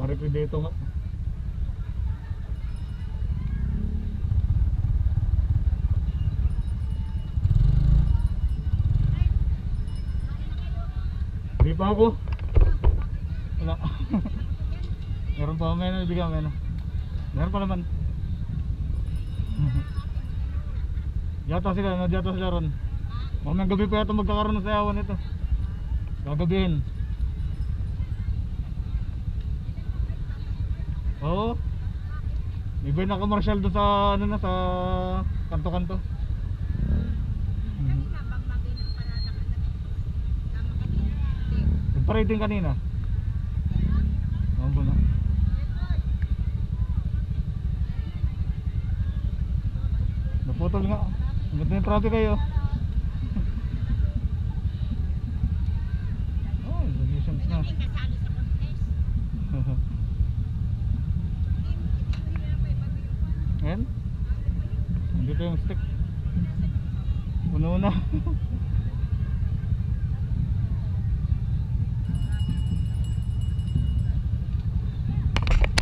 Bari ko dito nga. Hindi pa ako. Wala. Meron pa may nabigyan may na. Meron pa naman. Yata sila ron. Mamayang gabi pa yata magkakaroon ng sayawan ito. Gagabihin. Oo. May ba naka-marshal doon sa ano na sa kanto-kanto. Nagpa-rating kanina. Ano na? Naputol nga. Ang ganda yung traffic kayo. Oh, resolutions na. Ayan. Nandito yung stick. Puno na.